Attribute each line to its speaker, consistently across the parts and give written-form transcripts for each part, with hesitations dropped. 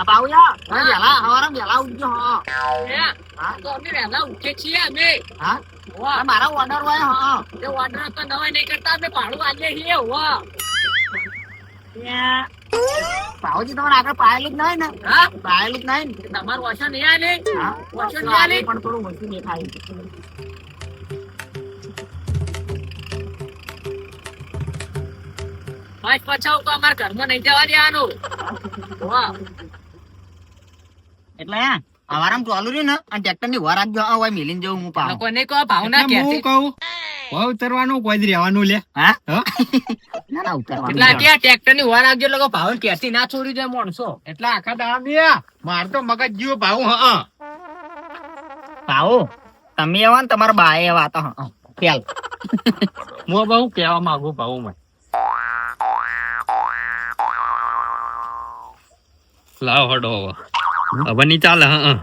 Speaker 1: બાઉયા વેલા હવારે વેલા ઉઠજો
Speaker 2: તો અમે વહેલા ઉઠીએ છીએ અમે.
Speaker 1: મારા ઓર્ડર હોય
Speaker 2: એ ઓર્ડર તો નવાઈ નહીં કરતા, અમે ભાડું આલીએ છીએ.
Speaker 1: ભાવજી તમારે આગળ પાયેલું જ નહીં ને?
Speaker 2: હા,
Speaker 1: પાયેલું જ નહીં ને?
Speaker 2: તમારું ઓછો નહીં આલે. ઓછો નહીં આલે.
Speaker 1: પણ થોડું ઓછું દેખાય.
Speaker 2: પાંચ પછાવ તો અમારા ઘરમાં નહીં જવા દેવાનું.
Speaker 1: એટલે હવારામ ચાલુ રહ્યું ને અને ટ્રેક્ટર ની વાર આપજો હોય મિલીને જવું હું પાવ.
Speaker 2: લોકોને કહો ભાવના
Speaker 3: એટલે હું કહું ભાવ ઉતરવાનું કોઈ જ રહેવાનું લે.
Speaker 1: હા
Speaker 3: હા?
Speaker 1: ના ના ઉતરવાનું.
Speaker 2: એટલે ત્યાં ટ્રેક્ટર ની વાર આવજો, લોકો ભાવ ક્યાંથી ના છોડી જાય માણસો.
Speaker 3: એટલે આખા દાડા દે માર તો મગજ જીવો ભાવ. હા
Speaker 1: ભાવ તમે એવા ને તમારા બા એવા હતા ખ્યાલ.
Speaker 3: હું બહુ કેવા માંગુ ભાવ માં લાવ હડો હવે નહીં ચાલે. હા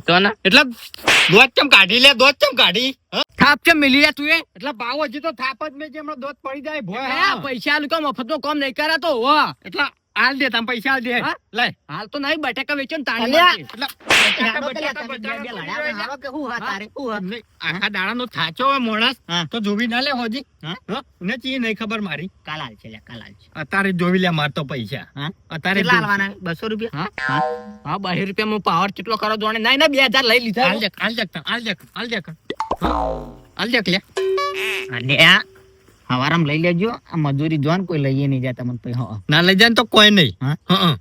Speaker 3: તો ને એટલે દોત ચમ કાઢી લે, દોત ચમ કાઢી.
Speaker 2: થાપ છે મિલી લે તું એ.
Speaker 3: એટલે ભાવ હજી તો થાપ જ મેં જે હમણાં દોત પડી જાય ભોય.
Speaker 2: હા, પૈસા આલું કે મફત નો કામ નહીં કરાતો. વાહ,
Speaker 3: એટલે હાલ દે તમે પૈસા હાલ દે.
Speaker 2: હા?
Speaker 3: લે
Speaker 2: હાલ તો નહીં, બટાકા વેચો ને તાણી
Speaker 1: અલ્યા.
Speaker 2: મળશે.
Speaker 3: નહીં, આખા દાડા નો થાચો હોય માણસ
Speaker 1: હા.
Speaker 3: તો જોવી ના લે હોજી.
Speaker 1: હા?
Speaker 3: હા? ને ચી નહીં ખબર મારી.
Speaker 1: કાલાલ છે કાલાલ છે.
Speaker 3: અત્યારે જોવી લે માર તો પૈસા.
Speaker 1: હા?
Speaker 3: અત્યારે
Speaker 1: કેટલા આલવાના? 200 રૂપિયા.
Speaker 2: હા? હા, 2 રૂપિયા પાવર કેટલો કરો જોણે. નહીં, 2000 લઈ લીધા.
Speaker 3: હાલ દેખ, હાલ દેખ, હાલ દેખ, હાલ દેખ. હાલ દેખ લે.
Speaker 1: અને આ હવારામ લઈ લેજો. આ મજૂરી જોન કોઈ લઈએ નહીં જાય તમને પછી. હા
Speaker 3: ના લઈ જાય ને તો કોઈ નહીં.
Speaker 1: હા?
Speaker 3: હા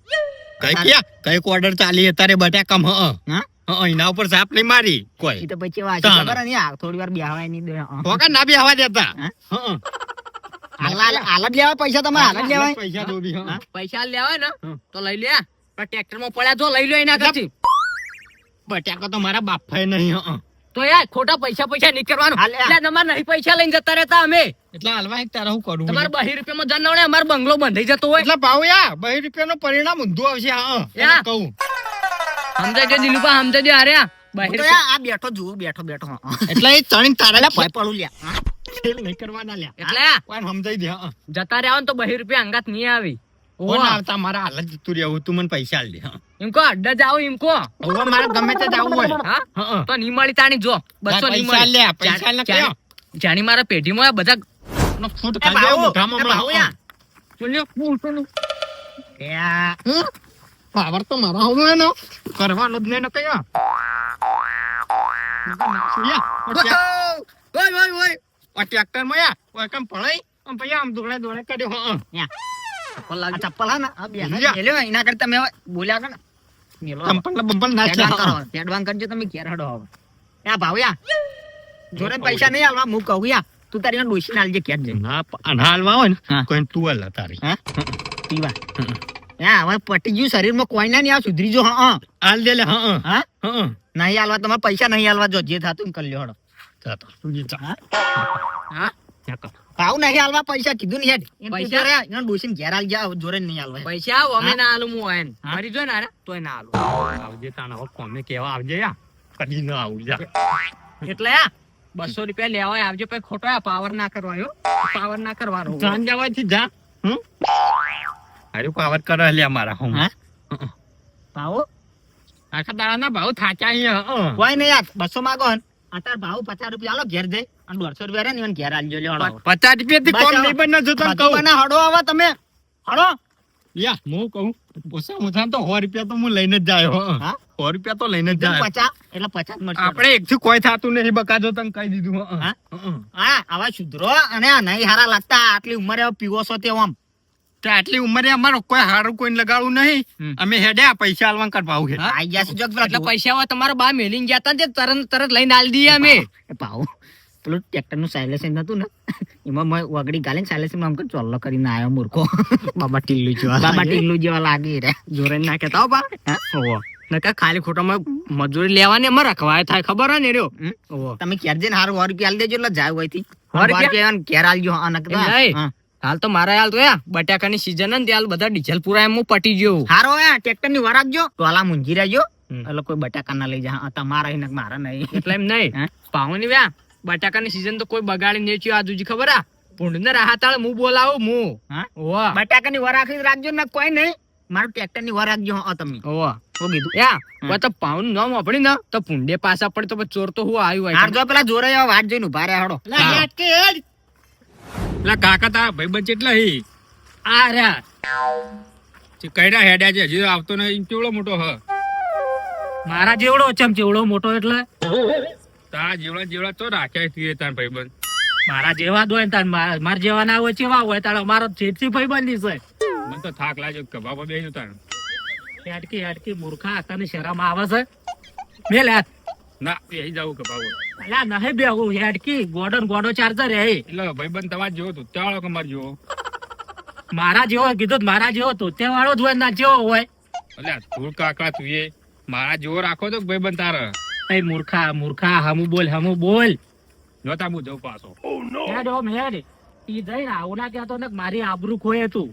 Speaker 3: કઈ ક્યાં કઈક ઓર્ડર ચાલી અત્યારે બટાકામ. હા
Speaker 1: હા?
Speaker 3: હા એના ઉપર સાપ નહીં મારી કોઈ.
Speaker 1: એ તો પછી વાત
Speaker 3: તાણ.
Speaker 1: ખબર નહીં આ થોડી વાર બેહવાય નહીં દે. હા.
Speaker 3: હોકા ના બી હવા દેતા.
Speaker 1: હા?
Speaker 3: હા
Speaker 1: હાલ જ લેવા પૈસા તમારે હાલ જ લેવાય.
Speaker 3: પૈસા દો બી. હા
Speaker 2: પૈસા લેવાય ને
Speaker 3: હા.
Speaker 2: તો લઈ લે. પણ ટ્રેક્ટર માં પડ્યા તો લઈ લો એના કરતી.
Speaker 3: બટાકા તો મારા બાપાએ નહીં. હા
Speaker 2: તો યાર ખોટા પૈસા નહીં કરવાનું.
Speaker 1: હાલે.
Speaker 2: એટલે તમારે નહીં પૈસા લઈને જતા રહેતા અમે.
Speaker 3: એટલે હાલવા એક તારા હું કરું.
Speaker 2: તમારે 2 રૂપિયામાં જન નવડે અમારો બંગલો બંધાઈ જતો હોય.
Speaker 3: એટલે ભાવ યા 2 રૂપિયા નું પરિણામ ઊંધું આવશે. હા
Speaker 2: યા.
Speaker 3: કહું
Speaker 2: સમજાય છે દિલુભા, સમજાય છે. અરે
Speaker 1: હું તો યાર આ બેઠો જુઓ બેઠો બેઠો. હા.
Speaker 3: એટલે એ ચણી તારા
Speaker 1: ભય પડું લ્યા. હા?
Speaker 3: ખેલ નહીં કરવાના લ્યા.
Speaker 2: એટલે
Speaker 3: કોઈ સમજાઈ દે. હા
Speaker 2: જતા રહ્યા ને તો 2 રૂપિયા અંગાત નહીં આવી.
Speaker 3: કોણ આવતા મારા હાલ જ જતું રહેવું. તું મને પૈસા આલ દે. હા
Speaker 2: એમ કો અડ્ડા જાવ એમ કો.
Speaker 3: હવે મારે ગમે તે જવું હોય.
Speaker 2: હા
Speaker 3: હા
Speaker 2: તો નહીં મળી તાણી જો 200 નહીં
Speaker 3: પૈસા લે,
Speaker 2: મળી.
Speaker 3: પૈસા લે કયો?
Speaker 2: જાણી મારા પેઢીમાં બધા
Speaker 3: ફૂટ
Speaker 1: એ
Speaker 3: ખાધે
Speaker 1: ભાવ,
Speaker 3: મોઢામાં
Speaker 1: એ ભાવ
Speaker 3: હમણાં.
Speaker 1: યા.
Speaker 3: બોલ્યો, પૂછોનું.
Speaker 1: યા.
Speaker 3: પાવર તો મારા હોવો એનો કરવાનો જ નહીં ને કયો. આ ટ્રેક્ટર માં યા ઓય કેમ પડાઈ આમ પછી આમ દોડે દોડે કર્યો. હા
Speaker 1: આ ચપ્પલ હા ને આ બે
Speaker 3: યા.
Speaker 1: મેલ્યો એના કરતા તમે હવે બોલ્યા કર ને મેલો હવે.
Speaker 3: ચંપલ ને બંપલ નાખ
Speaker 1: એડવાન્સ
Speaker 3: લે.
Speaker 1: કરો, એડવાન્સ કરજો તમે ઘેર હડો હવે. યા ભાવ યા જોડે પૈસા નહીં આલવા હું કહું યા તું તારી ડોસી ને આલજે ઘેર જઈને.
Speaker 3: ના હાલવા હોય
Speaker 1: હા.
Speaker 3: ને કોઈ તું હાલ તારી.
Speaker 1: હા પીવા. યા હવે પટી ગયું શરીરમાં કોઈ ના નહીં આ સુધરી જો. હા
Speaker 3: હાલ દે લે. હા
Speaker 1: હા
Speaker 3: હા
Speaker 1: નહીં આલવા તમારે પૈસા નહીં આલવા જો જે થાતું એમ કરી લ્યો હડો.
Speaker 3: ચાતો તું જે ચા.
Speaker 2: હા
Speaker 1: ભાવ નહીં આલવા પૈસા કીધું નહીં હેડ. એમ
Speaker 2: પૈસા?
Speaker 1: કીધું રે, એના ડોસીને ઘેર આલ જા જોડે નહીં આલવા.
Speaker 2: પૈસા આવો અમે ના આલું હું હોય ને. મારી જો ને અરે તોય ના આલું.
Speaker 3: આવજે તાણા હવે કોને કેવા આવજે યા કદી ના આવું જા.
Speaker 2: એટલે આ 200 રૂપિયા લેવાય આવજો, પછી ખોટો આ પાવર ના કરવાયો. પાવર ના કરવાનો.
Speaker 3: જાન જવાથી જા. હારું પાવર કરે લે મારા હું.
Speaker 1: હા? ભાવ
Speaker 3: આખા દાડાના ભાવ થાચા અહીંયા.
Speaker 1: કોઈ નહીં યાર 200 માગો ને અત્યારે ભાવ 50 રૂપિયા આલો ઘેર જઈ અને 150 રૂપિયા રે ને એને ઘેર આલજો લ્યો હડો.
Speaker 3: 50 રૂપિયા થી કોમ નહીં બને જો તને
Speaker 1: બધું
Speaker 3: કહું.
Speaker 1: બના હડો હવે તમે હડો.
Speaker 3: યા હું કહું ઓછા ઓછા તો 100 રૂપિયા તો હું લઈને જ જાયો.
Speaker 1: હા?
Speaker 3: 100 રૂપિયા તો લઈને જ જાયો.
Speaker 1: 50 એટલે 50 મળશે.
Speaker 3: આપણે એક થી કોઈ થાતું નહીં બકાજો તને કહી દીધું.
Speaker 1: હા? હા આવા સુધરો અને આ નહીં હારા લાગતા આટલી ઉંમરે હવે પીવો છો તે આમ.
Speaker 3: તો આટલી ઉંમરે અમારો કોઈ હારું કોઈને લગાડવું નહીં. અમે હેડ્યા પૈસા આલવા કર ભાવ.
Speaker 2: હા?
Speaker 1: આઈ ગયા છે જો પેલા
Speaker 2: એટલે પૈસા હવે તમારા બા મેલીને ગયા તા ને તે તરત લઈને આલી દઈએ અમે.
Speaker 1: ભાવ પેલું ટ્રેક્ટર નું સાયલેન્સ હતું ને એમાં મેં વગડી ગાલીને સાયલેન્સ માં આમ ચોલ્લો કરીને આવ્યો મૂર્ખો. બાબા ટીલ્લુ જેવા લાગી રે
Speaker 2: જોરે ના કેતા હો બા. ઓહો નકા ખાલી ખોટામાં મજૂરી લેવાની અમારે રખવાય થાય ખબર હે ને રહ્યો. ઓહો
Speaker 1: તમે ઘેર જઈને હારું 100 રૂપિયા આલી દેજો એટલે જાય હોય થી
Speaker 2: 100 રૂપિયા?
Speaker 1: ઘેર આલજો. હા નકર
Speaker 2: એમ નહીં. હાલ તો મારા હાલ તો બટાકાની સીઝન ને ત્યાં બધા ડીઝલ પૂરા એમ હું પટી ગયો.
Speaker 1: હારો ટ્રેક્ટર ની વરાગજો ટોલા મુંજી રહેજો એટલે કોઈ બટાકા ના લઈ જા. તમારા અહીં મારા નહીં
Speaker 2: એટલે એમ નહીં
Speaker 1: હા?
Speaker 2: પાવની વ્યા બટાકાની સીઝન તો કોઈ બગાડી નહીં થયું. આ જુજી ખબર આ ભૂંડ ને રાહતાળ હું બોલાવું હું.
Speaker 1: હા?
Speaker 2: ઓહો
Speaker 1: બટાકા ની વરાખી રાખજો ને કોઈ નહીં મારું ટ્રેક્ટર ની વાર રાખજો તમે
Speaker 2: ઓવા હું કીધું યા કોઈ તો પાઉન નામ આપડી ને તો પુંડે પાછા પડે તો પછી ચોર તો હું આવ્યું
Speaker 1: હાર જો પેલા જોરે આવા વાટ જોઈને ઉભા રહ્યા હડો
Speaker 3: પેલા કાકા તારા ભાઈબંધ કેટલા હી
Speaker 2: આ રહ્યા
Speaker 3: કઈડા હેડ્યા છે હજી આવતો નહીં કેવડો મોટો હ
Speaker 2: મારા જેવડો ચેવડો મોટો એટલે
Speaker 3: તારા જેવડા તો રાખ્યા છીએ તાર ભાઈબંધ
Speaker 2: મારા જેવા જ હોય ને તાર મારા જેવા ના હોય ચેવા હોય તારે મારો જેટલી ભાઈબંધી છે
Speaker 3: મને તો થાક લાગ્યો કબાબ બેસ્યો તાર
Speaker 2: હેડકી મૂર્ખા તને શરમ આવે છે મેલ હાથ
Speaker 3: ના બેસી જાવ કબાબ
Speaker 2: અલા નહીં બેહું હેડકી ગોડો ચાર્જર હે
Speaker 3: એટલે ભાઈબંધ તમારે જેવો તો ત્યાં કમાર જેવો
Speaker 2: મારા જેવો કીધું મારા જેવો તો તે વાળો જ હોય ના જેવો હોય
Speaker 3: એટલે ધૂળ કાકા તું એ મારા જેવો રાખો તો ભાઈબંધ તારે
Speaker 2: એ મૂર્ખા હમુ બોલ
Speaker 3: જોતા હું જઉં પાછો
Speaker 2: હેડ ઈ જઈને આવું ના કહેતો ને મારી આબરૂ ખોય તું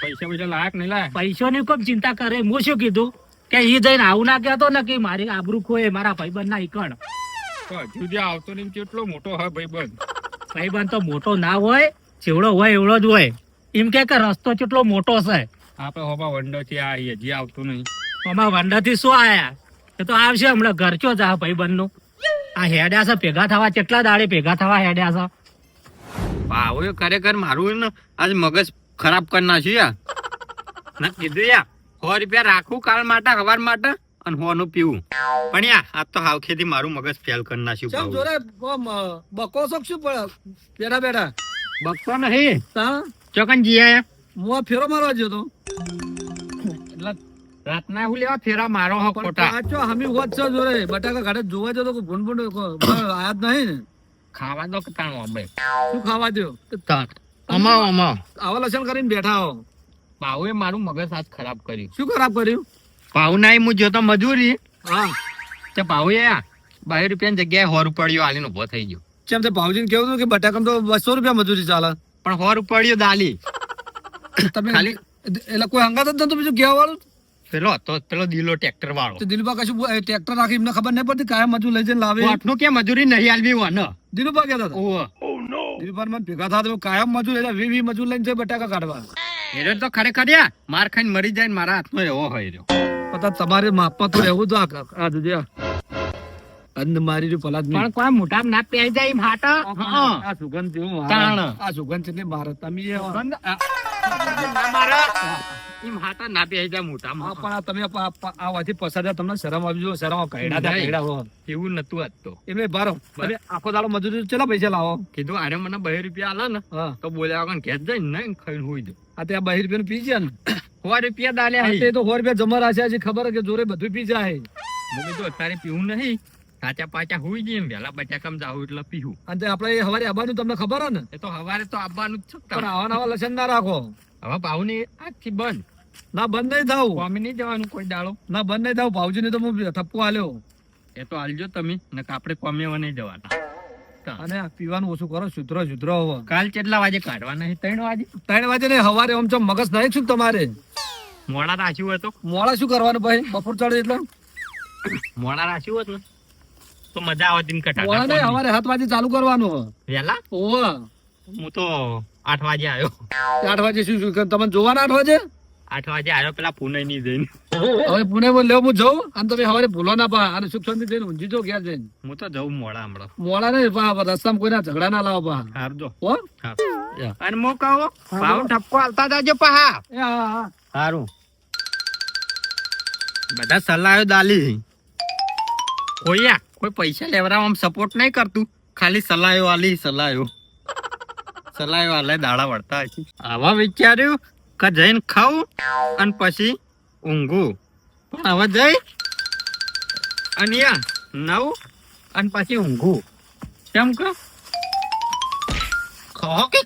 Speaker 3: પૈસા લાયક નહીં લાય
Speaker 2: પૈસાની કોમ ચિંતા કરે હું શું કીધું કે ઈ જઈને આવું ના કહેતો ને કે મારી આબરૂ ખોય મારા ભાઈબંધ ના ઈકણ
Speaker 3: તો હજુ જે આવતો નહીં કેટલો મોટો હોય
Speaker 2: ભાઈબંધ તો મોટો ના હોય જેવડો હોય એવડો જ હોય એમ કે રસ્તો કેટલો મોટો છે
Speaker 3: આપડે હોબા વંડો થી આ હજી આવતું નહીં
Speaker 2: આમાં વંડા થી શું આયા એ તો આવશે હમણાં ઘર ચો જા ભાઈબંધ નું આ હેડ્યા છે ભેગા થવા કેટલા દાડે ભેગા થવા હેડ્યા છે
Speaker 3: ભાવ ખરેખર મારું ને આજ મગજ ખરાબ કરી નાખ્યું યાર ના કીધું યાર 100 રૂપિયા રાખું કાલ માટે હવાર માટે અને 100 નું પીવું પણ યાર આ તો હાવખેથી મારું મગજ ફેલ કરી નાખ્યું
Speaker 4: ચમ જોરે બકો શોખ શું બેઠા બેઠા
Speaker 3: બકતો નહીં
Speaker 4: તા
Speaker 3: ચોકન જી આયા
Speaker 4: હું આ ફેરો મારવા ગયો તો
Speaker 3: એટલે રાતના હું લેવા ફેરા મારો હો
Speaker 4: પણ
Speaker 3: ખોટા
Speaker 4: પાછો હમી હોત છે જોરે બટાકા ઘાટે જોવા જતો કે ભૂંડ આયા જ નહીં ને
Speaker 3: ખાવા દો કે તાણો બે
Speaker 4: શું ખાવા દો
Speaker 3: અમા
Speaker 4: આવા લસણ કરીને બેઠા હો
Speaker 3: ભાવે મારું મગજ આજ ખરાબ કર્યું
Speaker 4: શું ખરાબ કર્યું
Speaker 3: ભાવ ના હું જોતો મજૂરી
Speaker 4: હા
Speaker 3: તે ભાવે યાર 2 રૂપિયાની જગ્યાએ 100 રૂપિયો આલીને ઉભો થઈ ગયો
Speaker 4: ચમ તે ભાવજીને કેવું હતું કે બટાકામાં તો 200 રૂપિયા મજૂરી ચાલે
Speaker 3: પણ 100 રૂપિયો દાલી
Speaker 4: તમે
Speaker 3: ખાલી
Speaker 4: એટલે કોઈ હંગાત જ નતું બીજું કેવા વાળું
Speaker 3: પેલો દિલો ટ્રેક્ટર વાળો
Speaker 4: તો દિલુભા કશું ટ્રેક્ટર રાખી એમને ખબર નહીં પડતી કાયમ મજૂર લઈ જઈને લાવે
Speaker 3: આટલું કે મજૂરી નહીં આલવી હોય
Speaker 4: દિલુભા કહેતા હતા
Speaker 3: ઓહો
Speaker 4: દિલુભા મને ભેગા થતા કાયમ મજૂર એટલે 20 મજૂર લઈને જાય બટાકા કાઢવા
Speaker 3: એનો તો ખરેખર યાર માર ખાઈને મરી જાય ને મારા હાથમાં એવો હોય રહ્યો
Speaker 4: પતા તમારે માપમાં તો રહેવું તો આ જોજે અંદ મારી રહ્યું પલાદ
Speaker 2: પણ કોઈ મોટા ના પહેરી જાય એમ હાટ
Speaker 4: આ સુગંધ જેવું
Speaker 3: તાણ.
Speaker 4: આ સુગંધ એટલે મારે તમે
Speaker 3: એમ હાથા ના પહેરી જાય મોટામાં
Speaker 4: પણ આ તમે આ વાથી પસાર તમને શરમ આવી જો શરમ કઈડા હો
Speaker 3: એવું નતું આજ તો
Speaker 4: એટલે બારો તમે આખો દાડો મજૂરી ચેલા પૈસા લાવો
Speaker 3: કીધું આરે મને 2 રૂપિયા આલે ને
Speaker 4: હા
Speaker 3: તો બોલ્યા વગર ઘેર જઈને ને ખાઈને હોઈ દઉં
Speaker 4: આ ત્યાં 2 રૂપિયા પી જાય ને
Speaker 3: 100 રૂપિયા દાલ્યા
Speaker 4: તે તો 100 રૂપિયા જમા રાખ્યા છે ખબર કે જોરે બધું પી જાય
Speaker 3: હું કીધું અત્યારે પીવું નહીં સાચા પાચા હોઈ જઈએ વહેલા બટાકામ જાવ એટલે પીવું
Speaker 4: અને આપણે હવારે આવવાનું તમને ખબર હે ને
Speaker 3: એ તો હવારે તો આવવાનું જ
Speaker 4: પણ
Speaker 3: છે
Speaker 4: આવા નવા લસણ ના રાખો
Speaker 3: હવે ભાવની આજથી બંધ
Speaker 4: ના બંધ નહીં થાવ
Speaker 3: કોમી નહીં જવાનું કોઈ દાડો
Speaker 4: ના બંધ નહીં થાવ ભાવજી ને તો હું થપ્પો આલ્યો
Speaker 3: એ તો હાલજો તમે ને આપણે કોમેવા નહીં જવાના
Speaker 4: અને આ પીવાનું ઓછું કરો સુધરો હવે
Speaker 3: કાલ કેટલા વાગે કાઢવાના છે 3 વાગે
Speaker 4: 3 વાગે નહીં હવારે આમ ચમ મગજ નહીં શું તમારે
Speaker 3: મોડા રાખ્યું હોય તો
Speaker 4: મોડા શું કરવાનું ભાઈ બપોર ચડે એટલે
Speaker 3: મોડા રાખ્યું હોત ને તો મજા આવતી ને
Speaker 4: મોડા નહીં
Speaker 3: કટાટા
Speaker 4: હવારે 7 વાગે ચાલુ કરવાનું
Speaker 3: વહેલા
Speaker 4: ઓવા
Speaker 3: હું તો 8 વાગે આવ્યો
Speaker 4: 8 વાગે શું તમે જોવાના 8 વાગે
Speaker 3: 8 વાગે આવ્યો પેલા પુણે ની જઈને
Speaker 4: હવે પુણે માં લેવું હું જઉં અને તમે હવારે ભૂલો ના પા અને સુખ શાંતિ જઈને ઊંઘી જો ક્યાં જઈને
Speaker 3: હું તો જઉં મોડા હમણાં
Speaker 4: મોડા નહીં રસ્તામાં કોઈના ઝઘડા ના લાવો પા
Speaker 3: હારજો
Speaker 4: હો
Speaker 3: અને મો કહો ભાવ ઠપકો હાલતા જાજો પહા
Speaker 4: એ હા
Speaker 3: સારું બધા સલાહ દાલી કોઈ પૈસા લેવરાવામાં સપોર્ટ નહીં કરતું ખાલી સલાહો આલી સલાહો આલે દાડા વળતા હશે આવા વિચાર્યું કે જઈને ખાવું અને પછી ઊંઘું પણ હવે જઈ અને યા નવ અને પછી ઊંઘું કેમ કે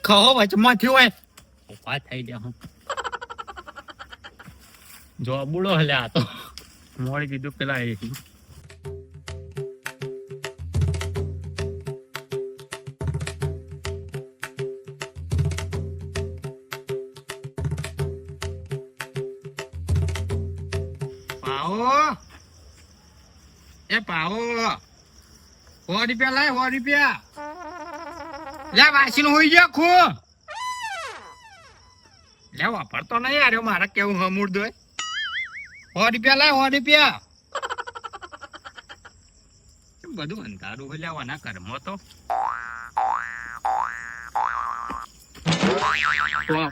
Speaker 3: ખો વચમાંથી હોય ઉભા થઈ ગયા હું જો બુડો હલે આ તો મોડી કીધું પેલા એ પાવો 100 રૂપિયા લાય 100 રૂપિયા લે વાસી નું હોઈ ગયો ખો લે વાપરતો નહીં યાર મારે કેવું હમૂડ દોય ₹100 લાય, ₹100. કેમ બધું અંધારું હોય લ્યા આના ઘરમાં તો?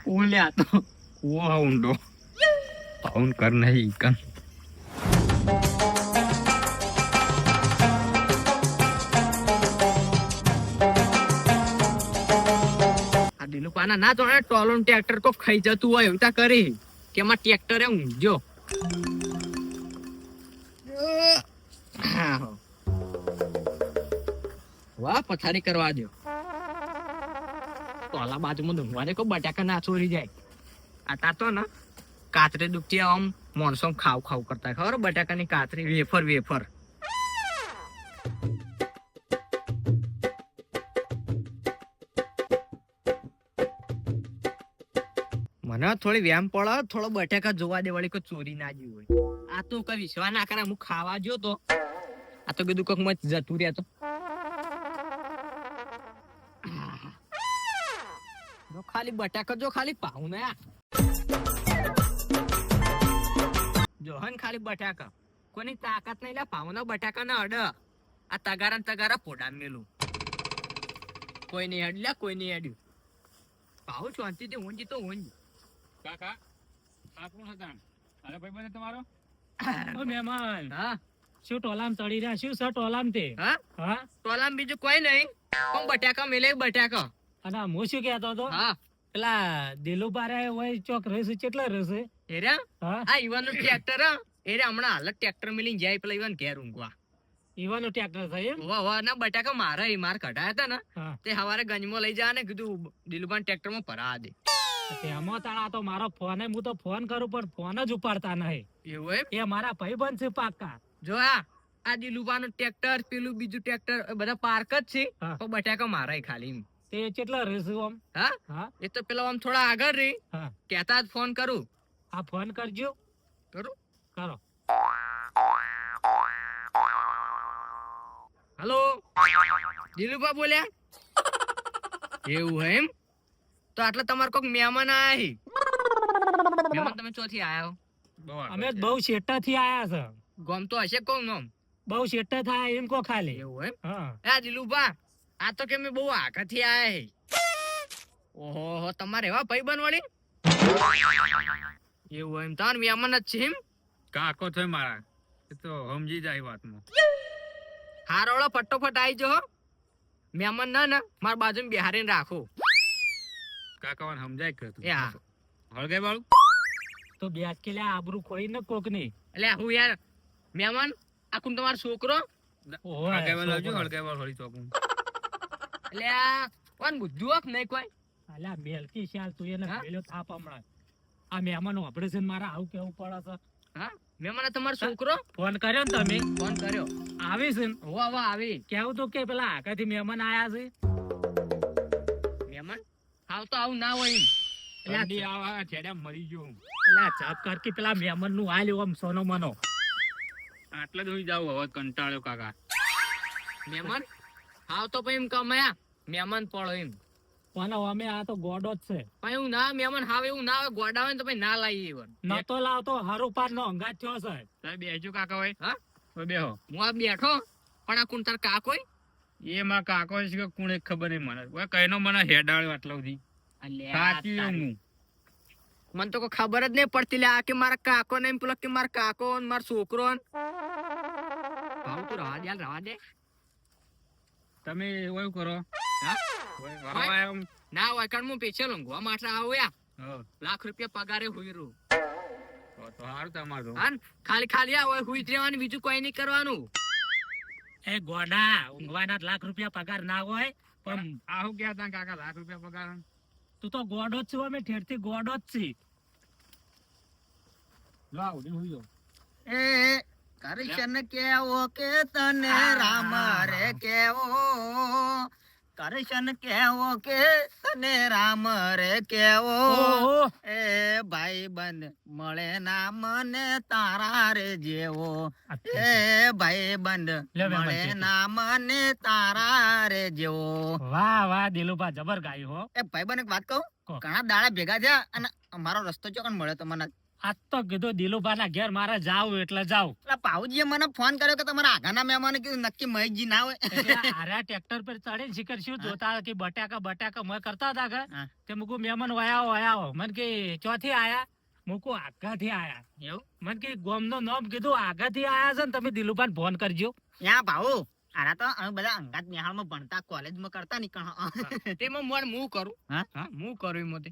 Speaker 3: કુવો લ્યા તો. કુવો ઊંડો. પાઉન કર નહીં કન.
Speaker 2: આ દિલુપાના ના તો ટોલોન ટ્રેક્ટર કો ખાઈ જતું હોય એવું તા કરી કે એમાં ટ્રેક્ટરે ઊંઘ્યો. વાહ પથારી કરવા દો. ટોલા બાજુમાં ઊંઘવાને કો બટાકા ના ચોરી જાય. આ તાતો ને કાતરી દુખતી આમ માણસો ખાવ ખાવ કરતા ખબર બટાકાની કાતરી વેફર વેફર. મને થોડી વ્યાયામ પડે થોડો બટાકા જોવા દે વળી કોઈ ચોરી ના ગયું હોય. આ તો કઈ વિશ્વાસ ના કરે હું ખાવા જો તો આ તો કીધું કોક મત જતું રહ્યા તો જો ખાલી બટાકા જો ખાલી પાઉં ને જો હન ખાલી બટાકા કોની તાકાત નહીં લે પાઉં ના બટાકા ના અડ આ તગારા ને તગારા પોડા મેલું કોઈ નહીં અડલ્યા કોઈ નહીં અડ્યું પાઉં શાંતિથી ઊંઘી તો ઊંઘી.
Speaker 3: કાકા આ કોણ હતા? અરે ભાઈ બને તમારો?
Speaker 2: ઓ મહેમાન હા શું ટોલામ ચડી રહ્યા શું સર ટોલામ તે હા હા ટોલામ બીજું કોઈ નહીં પણ બટાકા મેલે બટાકા. અને હું શું કહેતો હતો હા પેલા દિલુબારે હોય ચોક રહેશે કેટલા રહેશે એરા હા આ ઈવાનું ટ્રેક્ટર એરા હમણાં હાલ ટ્રેક્ટર મેલીને જાય પેલા ઈવાન ઘેર ઊંઘવા. ઈવાનું ટ્રેક્ટર થાય વાહ વાહ ના બટાકા માર કઢાયા હતા ને તે હવારે ગંજમાં લઈ જા ને કીધું દિલુબાન ટ્રેક્ટર માં ભરા દે. તેમાં તાળા તો મારો ફોન હું તો ફોન કરું પણ ફોન જ ઉપાડતા નહીં. એવું એ મારા ભાઈબંધ છે પાક્કા. જો આ દિલુબાનું ટ્રેક્ટર પેલું બીજું ટ્રેક્ટર બધા પાર્ક જ છે પણ બટાકા મારાય ખાલી. તે કેટલા રહેશે આમ? હા એ તો પેલા આમ થોડા આગળ રહી કેતા જ ફોન કરું. હા ફોન કરજો. કરું કરો. હેલો દિલુબા બોલ્યા? એવું એમ તો આટલા તમારે કોઈક મહેમાન આયા મહેમાન તમે ચોથી આયા? અમે બહુ શેટા થી આયા છે. ગમ તો હશે કોણ નામ? બહુ શેટા થાય એમ કો ખાલી. એવું એમ હા દિલુબા આ તો કે મેં બહુ આગળ થી આયા. ઓહો તમારે એવા ભાઈ બન વળી? એવું એમ તાર મહેમાન જ છે એમ?
Speaker 3: કાકો છે મારા, એ તો સમજી જાય વાતમાં.
Speaker 2: હારોળો ફટોફટ આવી જો મહેમાન ના મારા બાજુ બિહારીને રાખો.
Speaker 3: કાકા સમજાય કે
Speaker 2: એ હા
Speaker 3: હળગાઈ વાળું
Speaker 2: તો બેસ કે લે આબરૂ ખોઈ ને કોક ની એટલે હું યાર મહેમાન આખું તમારો છોકરો
Speaker 3: હળગાઈ વાળું આવજો, હળગાઈ વાળું હળી ચોકું
Speaker 2: એટલે આ કોણ બુદ્ધુક નહીં કોઈ અલ્યા મેલકી શાલ તું એને પેલો થાપ હમણાં આ મહેમાન ઓપરેશન મારા આવું કેવું પડે છે. હા મહેમાન તમારો છોકરો ફોન કર્યો ને તમે? ફોન કર્યો આવી છે હો હવા આવી કેવું તો કે પેલા આગળથી મહેમાન આયા છે. મહેમાન આવ તો આવું ના હોય
Speaker 3: મરી ગયો
Speaker 2: પેલા મહેમાન નું હાલ્યો આમ સોનો મનો
Speaker 3: આટલે જ જાવ હવે કંટાળ્યો કાકા.
Speaker 2: મહેમાન આવ તો પછી એમ કમાયા મહેમાન પડો એમ પણ અમે આ તો ગોડો જ છે પણ એવું ના મહેમાન હાવ એવું ના આવે ગોડા હોય તો પછી ના લાવીએ નતો લાવતો હારું પાર નો અંગાત થયો છે.
Speaker 3: તમે બેસજો કાકા હોય. હા બેહો.
Speaker 2: હું આ બેઠો પણ આ કોણ તાર કાકો
Speaker 3: એ માં કાકો છે કે કોણ ખબર નહીં મને કઈનો મને હેડાળ્યો આટલો સુધી.
Speaker 2: મને તો કોઈ ખબર જ નહીં પડતી લે આ કે મારા કાકો ને પેલો કે મારા કાકો મારો છોકરો તું રવા દે
Speaker 3: તમે એવું કરો
Speaker 2: ના હોય કારણ હું પેચે ઊંઘવા માટે આવ્યા ₹1,00,000 પગારે હુઈરું
Speaker 3: તો સારું તમારું
Speaker 2: ખાલી ખાલી આ હોય હુઈ રહેવાનું બીજું કોઈ નહીં કરવાનું. એ ગોડા ઊંઘવાના ₹1,00,000 પગાર ના હોય પણ
Speaker 3: આવું ક્યાં તા કાકા ₹1,00,000 પગાર?
Speaker 2: તું તો ગોડો જ છું અમે ઠેરથી ગોડો જ છી.
Speaker 1: એ કરશન કેવો કે તને રામ રે કેવો, કરશન કેવો કે તને રામ રે કેવો, એ ભાઈ બંધ મળે ના મને તારા રે જેવો, એ ભાઈ બંધ મળે ના મને તારા રે જેવો.
Speaker 2: વાહ વાહ દિલુભા જબર ગાયું હો.
Speaker 1: એ ભાઈ બંધ એક વાત કહું, ઘણા દાડા ભેગા થયા અને અમારો રસ્તો ચોકન મળ્યો તો મને
Speaker 2: આજ તો કીધું દિલુભાના ઘેર મારે જાવ એટલે જાવ.
Speaker 1: એટલે પાઉજીએ મને ફોન કર્યો કે તમારા આગળના મહેમાને કીધું નક્કી મહેશજી ના હોય.
Speaker 2: એટલે આર્યા ટ્રેક્ટર પર ચડીને શિખર શું જોતા કે બટાકા મેં કરતા હતા કે
Speaker 1: હા.
Speaker 2: તે મૂકું મહેમાન વયાવો મને કે ચોથી આયા મૂકું આગળથી આયા
Speaker 1: એવું
Speaker 2: મને કે ગોમનું નામ કીધું આગળથી આયા છે ને તમે દિલુભાને ફોન કરજો.
Speaker 1: યા ભાઉ આરા તો અમે બધા અંગાત નિહાળમાં ભણતા કોલેજમાં કરતા નીકળ
Speaker 3: તેમાં મોર હું કરું
Speaker 1: હા?
Speaker 3: હું કરું મોતે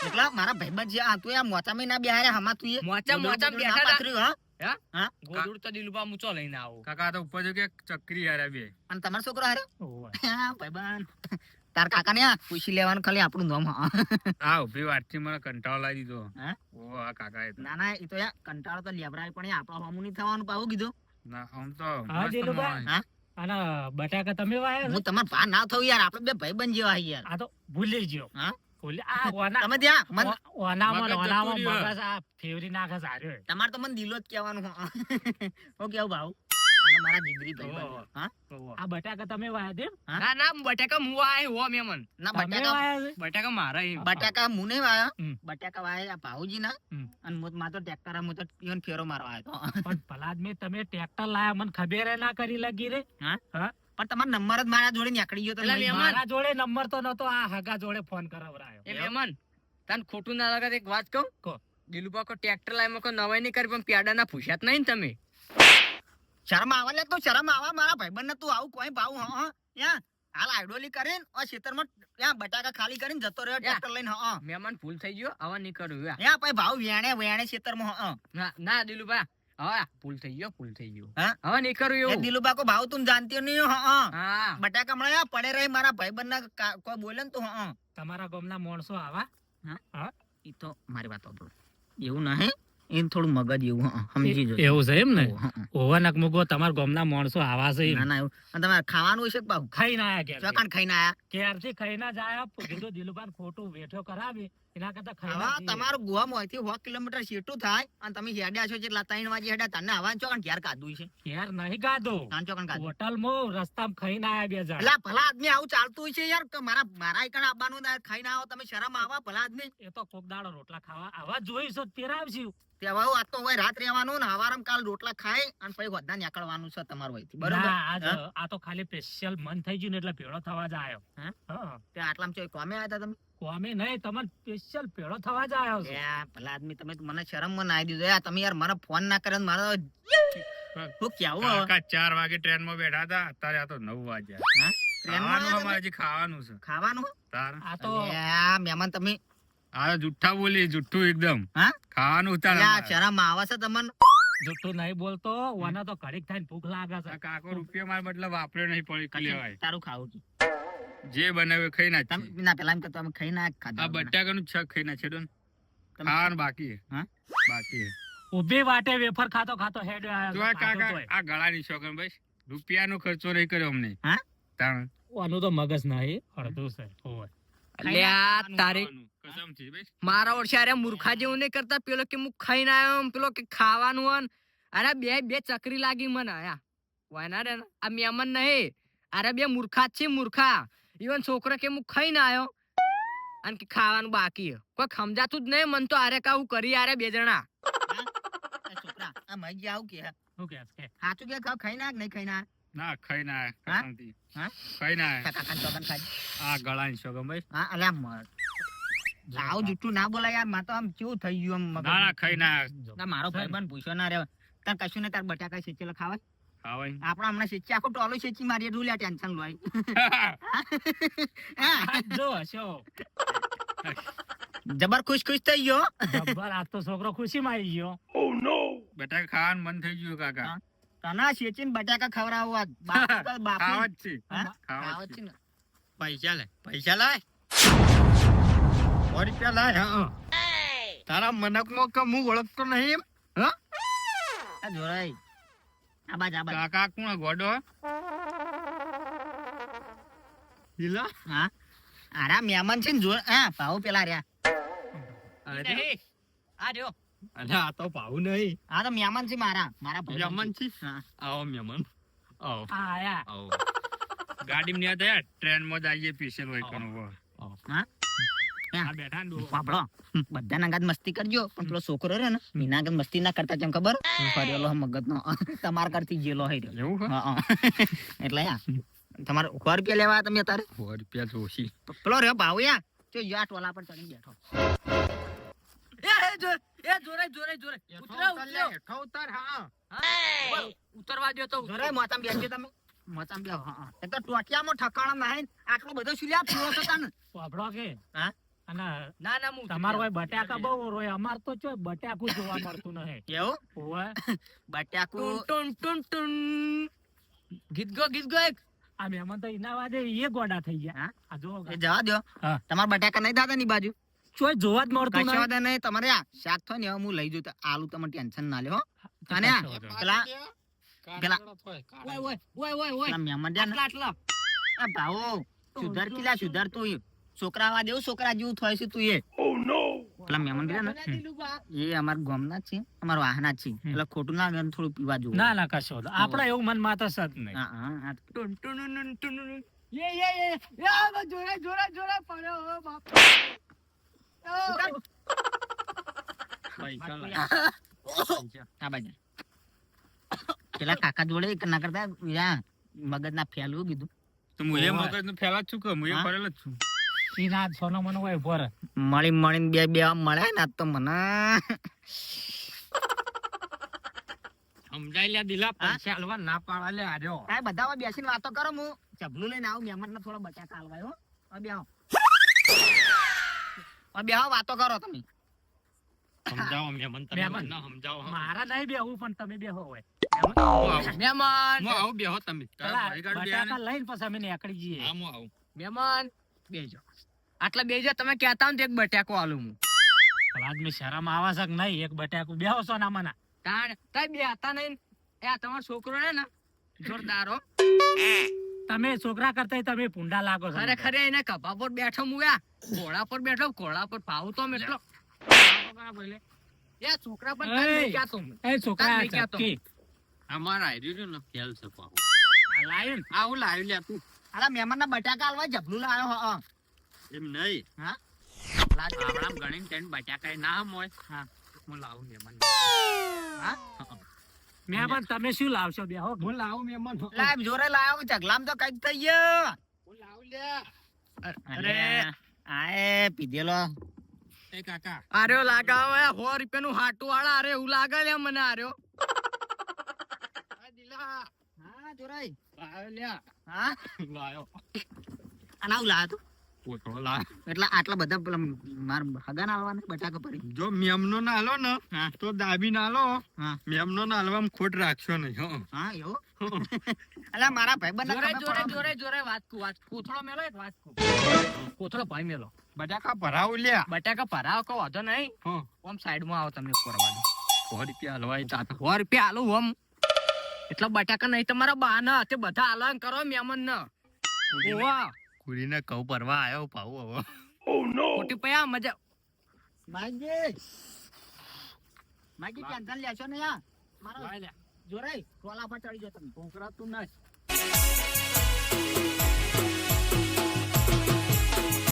Speaker 1: એટલે મારા ભાઈબંધ છે આ તું આ મોચામાં ના બેહારે હમા તું
Speaker 3: મોચા બેઠા હતા.
Speaker 1: પાથર્યું હા હા
Speaker 3: ગોદડું તો દિલુભા મૂચો લઈને આવો કાકા તો ઉપર જો કે ચક્રી હારે બે
Speaker 1: અને તમારો છોકરો હારે
Speaker 2: ઓવે.
Speaker 1: હા ભાઈબંધ તાર કાકા ને પૂછી લેવાનું ખાલી આપણું નામ હા
Speaker 3: આ ઉભી વાતથી મને કંટાળો લાગી દીધો
Speaker 1: હા?
Speaker 3: ઓ આ કાકા
Speaker 1: ના ના એ તો યાર કંટાળો તો લેબરાય પણ એ આપણો હમું નહીં થવાનું પાવું કીધું
Speaker 3: ના આમ તો
Speaker 2: હા, દિલુભા.
Speaker 1: હા?
Speaker 2: અને બટાકા તમે વાયા
Speaker 1: હું તમાર ભા ના થયું યાર આપણે બે ભાઈબંધ જેવા છીએ યાર
Speaker 2: આ તો ભૂલી ગયો.
Speaker 1: હા?
Speaker 2: આ ઓના
Speaker 1: તમે ત્યાં મન
Speaker 2: ઓનામાં
Speaker 3: મગજ
Speaker 2: ઓનામાં
Speaker 3: જતું રહ્યું.
Speaker 2: મગજ આ ફેવરી નાખે સારું.
Speaker 1: તમારે તો મને દિલો જ કહેવાનું હા ઓ કેવું ભાવ અને મારા જીગરી ભાઈબંધ હા
Speaker 2: આ બટાકા તમે વાયા તેમ?
Speaker 1: હા?
Speaker 3: ના ના બટાકા મુવા આય હો મેમન
Speaker 1: ના
Speaker 2: તમે
Speaker 1: બટાકા
Speaker 2: વાયા છે?
Speaker 3: બટાકા મારા એમ.
Speaker 1: બટાકા હું નહીં વાયા
Speaker 2: હમ.
Speaker 1: બટાકા વાયા ભાઉજી ના
Speaker 2: હમ.
Speaker 1: અને માં તો ટ્રેક્ટર હું તો ઈવન ફેરો મારવા આવ્યો હતો
Speaker 2: પણ ભલા આદમી તમે ટ્રેક્ટર લાયા મને ખબર ના કરી લગી રે.
Speaker 1: હા?
Speaker 2: હા?
Speaker 1: પણ તમારો નંબર જ મારા જોડે નીકળી ગયો તો
Speaker 3: એટલે
Speaker 1: નહીં.
Speaker 2: મારા જોડે નંબર તો નતો, આ હગા જોડે ફોન કરાવરાયો.
Speaker 3: એ મેમન તને ખોટું ના લાગે તો એક વાત કહું
Speaker 2: કહો.
Speaker 3: દિલુભા કો ટ્રેક્ટર લાઈમાં કોઈ નવાઈ નહીં કરી પણ પ્યાડાના પૂછ્યા જ નહીં ને તમે
Speaker 1: શરમ આવા લે તો શરમ આવા મારા ભાઈબંધ ને તું આવું કોઈ ભાવ હા યા હાલ આઈડોલી કરીને આ ખેતરમાં ત્યાં બટાકા ખાલી કરીને જતો રહ્યો ટ્રેક્ટર લઈને હા
Speaker 3: મહેમાન ભૂલ થઈ ગયો આવા નહીં કરું
Speaker 1: યા પછી ભાવ વેણે ખેતરમાં હા
Speaker 3: ના ના દિલુભા હા ભૂલ થઈ ગયો
Speaker 1: હા?
Speaker 3: હવે નહીં કરું
Speaker 1: એ
Speaker 3: એવું
Speaker 1: દિલુબા કો ભાવ તું જાણતી નહીં હા
Speaker 3: હા
Speaker 1: બટાકા મળ્યા પડે રહી મારા ભાઈબંધ ના કોઈ બોલે ને તું હા
Speaker 2: તમારા ગામના માણસો આવા?
Speaker 1: એ તો મારી વાત સાંભળો એવું નહીં એને થોડું મગજ એવું હા સમજી જો
Speaker 2: એવું છે એમ ને?
Speaker 1: હા, હા.
Speaker 2: ઓવાનક મુકો તમારા ગામના માણસો આવા છે એમ?
Speaker 1: ના ના એવું અને તમારે ખાવાનું છે કે ભાવ
Speaker 2: ખાઈને આયા ઘેરથી.
Speaker 1: ચોકાન ખાઈને આયા
Speaker 2: ઘેરથી ખાઈને જ આયા. કીધું દિલુભાઈ ખોટું વેઠો કરાવી એના કરતા ખાઈને
Speaker 1: હવે
Speaker 2: જઈએ.
Speaker 1: તમારું ગુવા મોયથી 100 કિલોમીટર સીટું થાય અને તમે હેડ્યા છો જેટલા 3 વાગે હેડ્યા તને હવા ચોકન ઘેર કાઢું છે
Speaker 2: ઘેર નહીં ગાધો,
Speaker 1: તાન ચોકન કાઢું
Speaker 2: હોટલમાં રસ્તામાં ખાઈને આયા બે જણા.
Speaker 1: એટલે ભલા આદમી આવું ચાલતું હોય છે યાર કે મારા એકણ આવવાનું ને ખાઈને આવો તમે શરમ આવા ભલા આદમી
Speaker 2: એ તો કોક દાડો રોટલા ખાવા આવા જોઈશું તો તેરાવશું.
Speaker 1: તે હવે આ તો હોય રાત રહેવાનું ને હવારમ કાલ રોટલા ખાય અને પછી હોદના નીકળવાનું છે તમારું અહીંથી બરોબર
Speaker 2: ના,
Speaker 1: હા?
Speaker 2: આ તો ખાલી સ્પેશિયલ મન થઈ ગયું ને એટલે ભેળો થવા જ આવ્યો.
Speaker 1: હા?
Speaker 2: હા.
Speaker 1: તે આટલામાં ચોય કોમે આવ્યા હતા તમે
Speaker 2: કોમે નહીં, તમને સ્પેશિયલ ભેળો થવા જ આવ્યો છે.
Speaker 1: યા ભલા આદમી તમે તો મને શરમ માં નાઈ દીધો યાર તમે યાર મને ફોન ના કરે ને મારો શું કેવું હવે
Speaker 3: કાકા 4 વાગે ટ્રેન માં બેઠા હતા અત્યારે આ તો 9 વાગ્યા
Speaker 1: હા? ટ્રેનમાં
Speaker 3: ખાવાનું
Speaker 1: આવ્યા
Speaker 3: અમારે હજી ખાવાનું છે
Speaker 1: તમે? ખાવાનું
Speaker 3: તાર
Speaker 2: આ તો
Speaker 1: અલ્યા, મહેમાન તમે
Speaker 3: આ જુઠ્ઠા બોલી જુઠ્ઠું એકદમ
Speaker 1: હા
Speaker 3: ખાવાનું ઉતાર
Speaker 1: અલ્યા, શરમ આવે છે તમને
Speaker 2: જુઠ્ઠું નહીં બોલતો, ઓના તો ઘડીક થઈને ભૂખ લાગે છે.
Speaker 3: કાકો રૂપિયા મારા મતલબ વાપર્યો નહીં પડી કે લેવાય
Speaker 1: તારું ખાવું છે
Speaker 3: જે બનાવ્યું ખાઈ ના
Speaker 1: તમે ના પેલા એમ કે તમે ખાઈ ના
Speaker 3: આ
Speaker 1: ખાધા
Speaker 3: બટાકાનું છક ખાઈ ના છે
Speaker 1: તમે-
Speaker 3: ખાવાનું બાકી છે.
Speaker 1: હા?
Speaker 3: બાકી છે.
Speaker 2: ઊભી વાટે વેફર ખાતો ખાતો હેડ
Speaker 3: તો આ કાકા આ ગળાની શોખન ભાઈ રૂપિયાનો ખર્ચો નહીં કર્યો અમને
Speaker 1: હા?
Speaker 3: તાણ
Speaker 2: આનું તો મગજ નહીં, અડધું છે. ઓય.
Speaker 3: અલ્યા તારી
Speaker 5: કસમથી ભાઈ
Speaker 3: મારા વર્ષે અરે મૂર્ખા જેવું નહીં કરતા પેલો કે હું ખાઈને આવ્યો પેલો કે ખાવાનું હન અરે બે ચકરી લાગી મને આયા વાયના રે આ મહેમાન નહીં અરે બે મૂર્ખા જ છે મૂર્ખા ઈવન છોકરો કે હું ખાઈને આવ્યો અને કે ખાવાનું બાકી હે. કોઈ સમજાતું જ નહીં મન તો અરે કાવું કરી અરે બે જણા
Speaker 1: એ છોકરા આ મજી આવું કે
Speaker 2: શું કહે છે?
Speaker 1: સાચું કે ખાઈ ના કે નહીં ખાઈ ના
Speaker 5: ના ખાઈ ના
Speaker 1: હા?
Speaker 5: કસમથી
Speaker 1: હા?
Speaker 5: ખાઈ ના
Speaker 1: કાકા ચોકન ખાઈ
Speaker 5: આ ગળાની શોખન ભાઈ
Speaker 1: હા અલ્યા મર આવું જુઠ્ઠું ના બોલાય યાર માં તો આમ કેવું થઈ ગયું આમ મગજ.
Speaker 5: ના ના ખાઈ ના
Speaker 1: ના મારો ભાઈબંધ પૂછ્યો ના રે તાર કશું ને તાર બટાકા શેચેલા ખાવા
Speaker 5: ખાવાય
Speaker 1: આપડે હમણાં શેચી આખો ટોલો શેચી મારી રૂલ્યા ટેન્શન લોય
Speaker 2: આ જો હશો.
Speaker 1: જબર ખુશ ખુશ થઈ ગયો
Speaker 2: જબ્બર, આજ તો છોકરો ખુશીમાં આવી ગયો.
Speaker 5: બટાકા ખાવાનું મન થઈ ગયું કાકા
Speaker 1: હા? તને શેચીને બટાકા ખવડાવવા બાપ
Speaker 5: ખાવા જ છે
Speaker 1: હા?
Speaker 5: ખાવા
Speaker 1: ખાવા
Speaker 5: જ
Speaker 1: જ
Speaker 5: છે
Speaker 1: છે ને.
Speaker 3: પૈસા લાય 100 રૂપિયા લાય હા તારા મનકમાં કે હું ઓળખતો નહીં
Speaker 1: આ જોરાઈ આ બાજ
Speaker 5: કાકા કોણ ગોડો
Speaker 3: હિલા
Speaker 1: હા આરા મહેમાન છે ને જો હા ભાવ પેલા રહ્યા
Speaker 3: આ રહ્યો અરે આ તો ભાવ નહીં
Speaker 1: હા તો મહેમાન છે મારા ભાઈબંધ
Speaker 3: મહેમાન
Speaker 1: છે.
Speaker 3: છે
Speaker 1: હા
Speaker 3: આવો મહેમાન આવો
Speaker 2: આ આયા.
Speaker 3: આવો
Speaker 5: ગાડી માં નહીં હતા ટ્રેન માં જ આવીએ સ્પેશિયલ હોય કનો
Speaker 1: હા
Speaker 5: આ બેઠા ને ડોહો.
Speaker 1: વાપરો બધાના અંગાત મસ્તી કરજો પણ પેલો છોકરો રહ્યો ને એના અંગાત મસ્તી ના કરતા કેમ ખબર ફરેલો મગજનો તમાર કરતી જેલો હઈ રહ્યો
Speaker 5: એવું હે?
Speaker 1: હા એટલે યા તમારે 100 રૂપિયા લેવા તમે અત્યારે
Speaker 5: 100 રૂપિયા તો ઓછી.
Speaker 1: પેલો રહ્યો ભાવ યા જો યા ટોલા પર ચડી બેઠો
Speaker 2: ઉતરવા દો તો
Speaker 1: જોરે મોચામ બેસજો તમે મોચામ બેહો હા એ તો ટોટિયામાં ઠકાણા નહીં આટલો બધો શું લ્યા પીવો છો તને
Speaker 2: વાપરો કે
Speaker 1: હા?
Speaker 2: અને
Speaker 1: ના ના હું
Speaker 2: તમારો હોય બટાકા બહુ રોય અમાર તો જો બટાકું જોવા મળતું નહીં
Speaker 1: એવું
Speaker 2: ઓવે
Speaker 1: બટાકુ
Speaker 2: ટુન ટુન ટુન ગીત ગો એક આ મહેમાન તો એના વાદે એ ગોડા થઈ ગયા
Speaker 1: હા?
Speaker 2: આ જો
Speaker 1: એ જવા દો
Speaker 2: હા.
Speaker 1: તમારા બટાકા નહીં દાદા ની બાજુ
Speaker 2: ચોય જોવા જ મળતું
Speaker 1: કશો
Speaker 2: નહીં
Speaker 1: વાંધો નહીં તમારે આ શાક થાય ને હવે હું લઈ જઉં તો આલુ તમે ટેન્શન ના લ્યો હો. અને આ પેલા પેલા પેલા મહેમાન રહ્યા ને
Speaker 2: આટલા
Speaker 1: આ ભાવો સુધર કિલા સુધર તું છોકરા આવા દેવું છોકરા જેવું થાય છે તું એ પેલા મહેમાન રહ્યા ને એ અમારા ગામના જ છે અમારા વાહના જ છે એટલે ખોટું ના લાગે, થોડું પીવા જેવું
Speaker 2: ના ના કશો વાંધો. આપણે એવું મન માતા સત નહીં
Speaker 1: હા હા હા.
Speaker 2: ટુન ટુન ટુન ટુન જોરા પડ્યો હો બાપ
Speaker 5: પૈસા લાગે.
Speaker 1: આ બાજુ પેલા કાકા જોડે એક ના કરતા મગજ ના ફેલવું કીધું
Speaker 5: તો હું એ મગજનું ફેલા જ છું કે હું એ
Speaker 1: હા?
Speaker 5: ફરેલો જ છું.
Speaker 2: ઈના સોનો મનો હોય ભર
Speaker 1: મળીને બે આમ મળે ને આજ તો મને
Speaker 5: સમજાઈ લે દિલા પૈસા હાલવા ના પાડા લે આર્યો.
Speaker 1: આ બધા હવે બેસીને વાતો કરો હું ચબલું લઈને આવું મહેમાન ને થોડા બટાકા હાલવાય હો હવે બેહો હવે બેહો વાતો કરો તમે
Speaker 5: સમજાવો મહેમાન તમે
Speaker 2: મહેમાન.
Speaker 5: ના સમજાવો હા.
Speaker 2: મારા નહીં બેહવું પણ તમે બેહો હોય
Speaker 5: હું આવું.
Speaker 2: મહેમાન
Speaker 5: હું આવું બેહો તમે તારા
Speaker 2: પેલા
Speaker 5: ભાઈગાડ બેહો ને.
Speaker 2: બટાકા લઈને પછી અમે નીકળી જઈએ
Speaker 5: હા હું આવું.
Speaker 2: મહેમાન બેજો આટલા બેજો તમે કહેતા ને એક બટાકો આલું હું આદમી શરમ આવે છે કે નહીં એક બટાકું બેહો છો ના મના તાણ તઈ બે હતા નહીં એ તમારો છોકરો ને જોરદાર હો તમે છોકરા કરતા તમે પુંડા લાગો છો
Speaker 6: ખરેખર એને કપા પર બેઠો મુયા ઘોડા પર બેઠો ઘોડા પર ભાવ તો એટલો એ છોકરા પર તને નહીં કહેતો હું.
Speaker 2: એ છોકરા
Speaker 6: તાન નહીં કહેતો.
Speaker 2: ચક્કી.
Speaker 5: અમારા આર્યો ને ફેલ છે પાહુ.
Speaker 2: આ લાયો ને.
Speaker 5: આવું લાવી લે તું.
Speaker 1: અરે મહેમાન ના બટાકા હાલવા જબલું લાવ્યો હો
Speaker 5: એમ નહીં.
Speaker 1: હા?
Speaker 5: આપણામ ગણીને ત્રણ બટાકા ના હોય.
Speaker 1: હા.
Speaker 5: હું લાવું મહેમાન.
Speaker 2: મહેમાન તમે શું લાવશો બેહો
Speaker 5: હું લાવું મહેમાન.
Speaker 1: લાવ જોરે લાવ્યો ચગલામ તો કઈક થઈ ગયો
Speaker 5: હું લાવું લે.
Speaker 1: અરે આએ પીધેલો
Speaker 5: એ કાકા
Speaker 6: આર્યો લાગાવે 100 રૂપિયા નું હાટુ વાળા અરે એવું લાગે લે મને આર્યો
Speaker 5: આ દિલા
Speaker 1: હા જોરાઈ
Speaker 5: લાવ્યો લે.
Speaker 1: હા
Speaker 5: લાવ્યો.
Speaker 1: અને આવું લાવ્યો તું
Speaker 5: કોથળો લાવ.
Speaker 1: એટલે આટલા બધા પેલા માર હગા ના આવવાના બટાકા પડી
Speaker 5: જો મેમનો ના હાલો ને
Speaker 1: હા.
Speaker 5: તો દાબી ના લો.
Speaker 1: હા.
Speaker 5: મેમનો ના હાલવામાં ખોટ રાખશો નહીં હો.
Speaker 1: હા એવું અલા મારા ભાઈ
Speaker 6: જોરે જોરે વાત કોથળો મેલો એક વાત કોથળો ભાઈ મેલો
Speaker 5: બટાકા ભરાવું લ્યા.
Speaker 6: બટાકા ભરાવ કો વાંધો નહીં
Speaker 5: હા.
Speaker 6: ઓમ સાઈડ માં આવો તમે કરવાનું
Speaker 5: 100 રૂપિયા હલવાઈ તાતા.
Speaker 6: 100 રૂપિયા આલો ઓમ એટલા બટાકા નહીં તમારા બાના તે બધા આલન કરો મેમન ને ઓવા
Speaker 5: કુડીને કહું પરવા આવ્યો પાઉ હવે.
Speaker 6: ખોટી પયા મજા
Speaker 1: માગી ટેન્શન લેશો ને યાર મારો જોરાઈ ટોલા પર ચડી જાવ તમે
Speaker 5: છોકરા તું ના